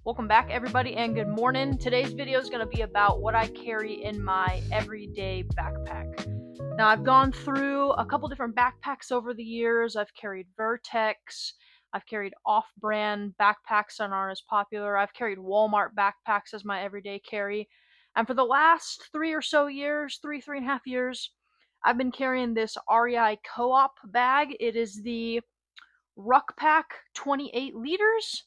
Welcome back everybody and good morning. Today's video is going to be about what I carry in my everyday backpack. Now I've gone through a couple different backpacks over the years. I've carried Vertex, I've carried off-brand backpacks that aren't as popular, I've carried Walmart backpacks as my everyday carry, and for the last 3.5 years, I've been carrying this REI Co-op bag. It is the Ruck Pack 28 liters.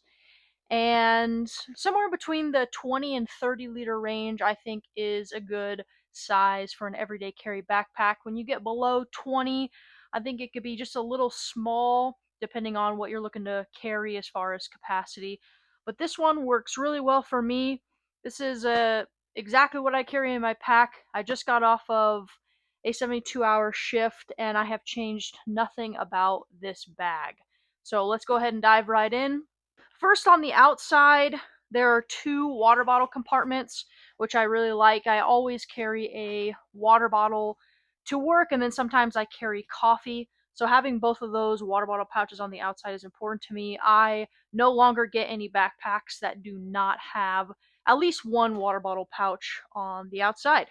And somewhere between the 20 and 30 liter range, I think, is a good size for an everyday carry backpack. When you get below 20, I think it could be just a little small, depending on what you're looking to carry as far as capacity. But this one works really well for me. This is exactly what I carry in my pack. I just got off of a 72-hour shift, and I have changed nothing about this bag. So let's go ahead and dive right in. First, on the outside, there are two water bottle compartments, which I really like. I always carry a water bottle to work, and then sometimes I carry coffee. So having both of those water bottle pouches on the outside is important to me. I no longer get any backpacks that do not have at least one water bottle pouch on the outside.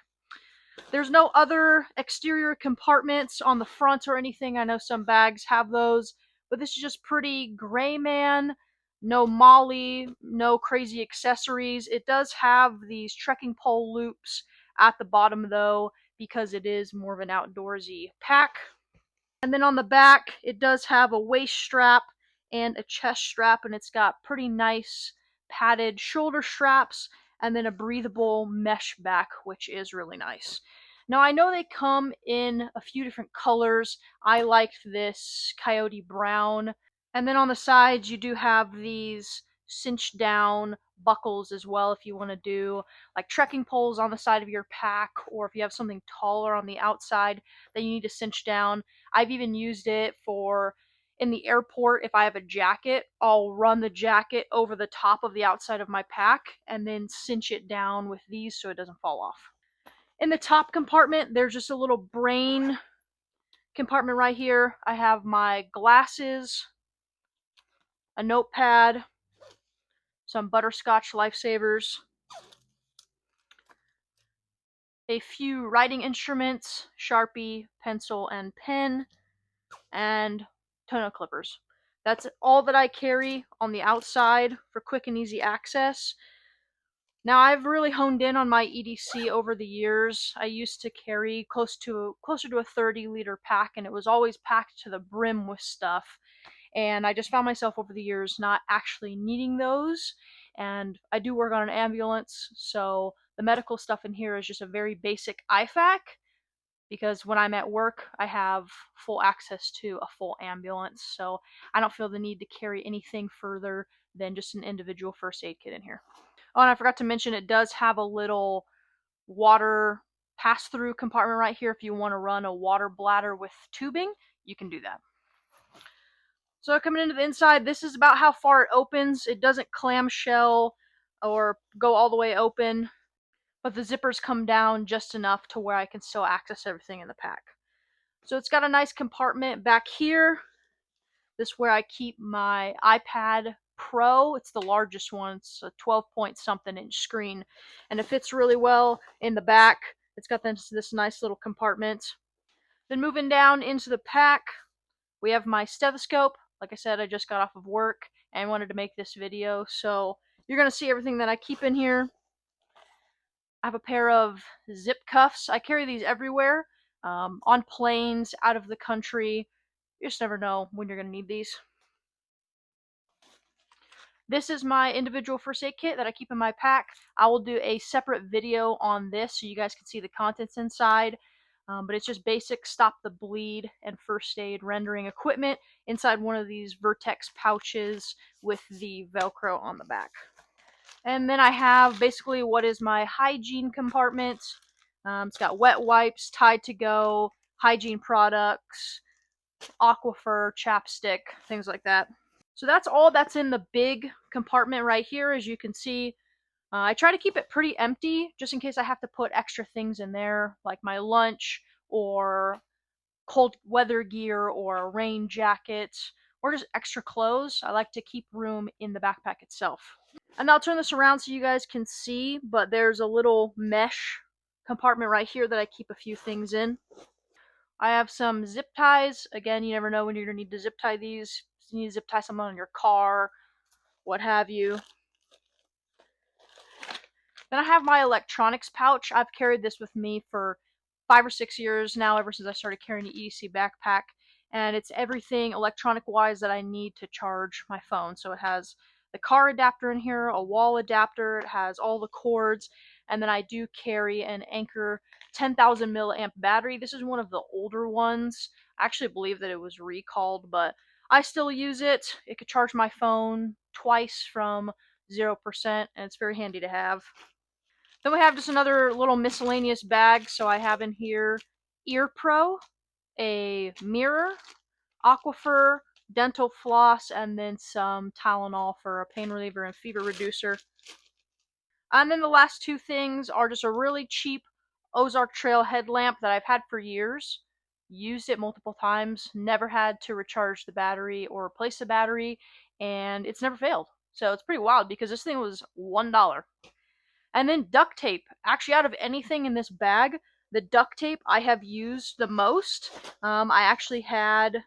There's no other exterior compartments on the front or anything. I know some bags have those, but this is just pretty gray man. No molly, no crazy accessories. It does have these trekking pole loops at the bottom though, because it is more of an outdoorsy pack. And then on the back, it does have a waist strap and a chest strap, and it's got pretty nice padded shoulder straps, and then a breathable mesh back, which is really nice. Now, I know they come in a few different colors. I liked this coyote brown. And then on the sides, you do have these cinch down buckles as well if you want to do like trekking poles on the side of your pack, or if you have something taller on the outside that you need to cinch down. I've even used it for in the airport. If I have a jacket, I'll run the jacket over the top of the outside of my pack and then cinch it down with these so it doesn't fall off. In the top compartment, there's just a little brain compartment right here. I have my glasses, a notepad, some butterscotch lifesavers, a few writing instruments, Sharpie, pencil, and pen, and toner clippers. That's all that I carry on the outside for quick and easy access. Now, I've really honed in on my EDC over the years. I used to carry closer to a 30-liter pack, and it was always packed to the brim with stuff. And I just found myself over the years not actually needing those. And I do work on an ambulance, so the medical stuff in here is just a very basic IFAC, because when I'm at work, I have full access to a full ambulance, so I don't feel the need to carry anything further than just an individual first aid kit in here. Oh, and I forgot to mention, it does have a little water pass-through compartment right here. If you want to run a water bladder with tubing, you can do that. So coming into the inside, this is about how far it opens. It doesn't clamshell or go all the way open, but the zippers come down just enough to where I can still access everything in the pack. So it's got a nice compartment back here. This is where I keep my iPad Pro. It's the largest one. It's a 12-point-something-inch screen, and it fits really well in the back. It's got this nice little compartment. Then moving down into the pack, we have my stethoscope. Like I said, I just got off of work and wanted to make this video, so you're going to see everything that I keep in here. I have a pair of zip cuffs. I carry these everywhere, on planes, out of the country. You just never know when you're going to need these. This is my individual first aid kit that I keep in my pack. I will do a separate video on this so you guys can see the contents inside. But it's just basic stop the bleed and first aid rendering equipment inside one of these Vertex pouches with the Velcro on the back. And then I have basically what is my hygiene compartment. It's got wet wipes, Tide to Go, hygiene products, Aquifer, chapstick, things like that. So that's all that's in the big compartment right here, as you can see. I try to keep it pretty empty, just in case I have to put extra things in there, like my lunch, or cold weather gear, or a rain jacket, or just extra clothes. I like to keep room in the backpack itself. And I'll turn this around so you guys can see, but there's a little mesh compartment right here that I keep a few things in. I have some zip ties. Again, you never know when you're going to need to zip tie these. You need to zip tie something on your car, what have you. Then I have my electronics pouch. I've carried this with me for 5 or 6 years now, ever since I started carrying the EDC backpack. And it's everything electronic wise that I need to charge my phone. So it has the car adapter in here, a wall adapter, it has all the cords, and then I do carry an Anker 10,000 milliamp battery. This is one of the older ones. I actually believe that it was recalled, but I still use it. It could charge my phone twice from 0%, and it's very handy to have. Then we have just another little miscellaneous bag. So I have in here Ear Pro, a mirror, Aquifer, dental floss, and then some Tylenol for a pain reliever and fever reducer. And then the last two things are just a really cheap Ozark Trail headlamp that I've had for years. Used it multiple times, never had to recharge the battery or replace the battery, and it's never failed. So it's pretty wild because this thing was $1. And then duct tape. Actually, out of anything in this bag, the duct tape I have used the most. I actually had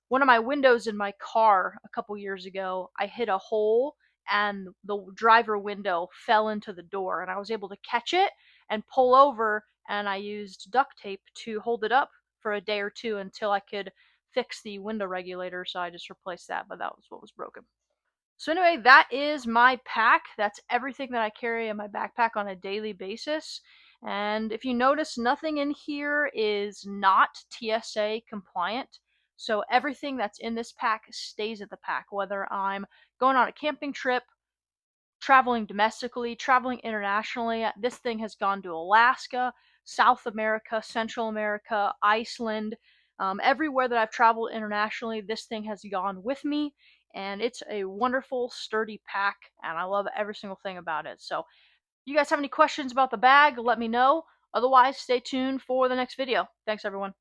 one of my windows in my car a couple years ago. I hit a hole and the driver window fell into the door, and I was able to catch it and pull over, and I used duct tape to hold it up for a day or two until I could fix the window regulator, so I just replaced that, but that was what was broken. So anyway, that is my pack. That's everything that I carry in my backpack on a daily basis. And if you notice, nothing in here is not TSA compliant. So everything that's in this pack stays in the pack, whether I'm going on a camping trip, traveling domestically, traveling internationally. This thing has gone to Alaska, South America, Central America, Iceland. Everywhere that I've traveled internationally, this thing has gone with me, and it's a wonderful, sturdy pack, and I love every single thing about it. So, you guys have any questions about the bag, let me know. Otherwise, stay tuned for the next video. Thanks, everyone.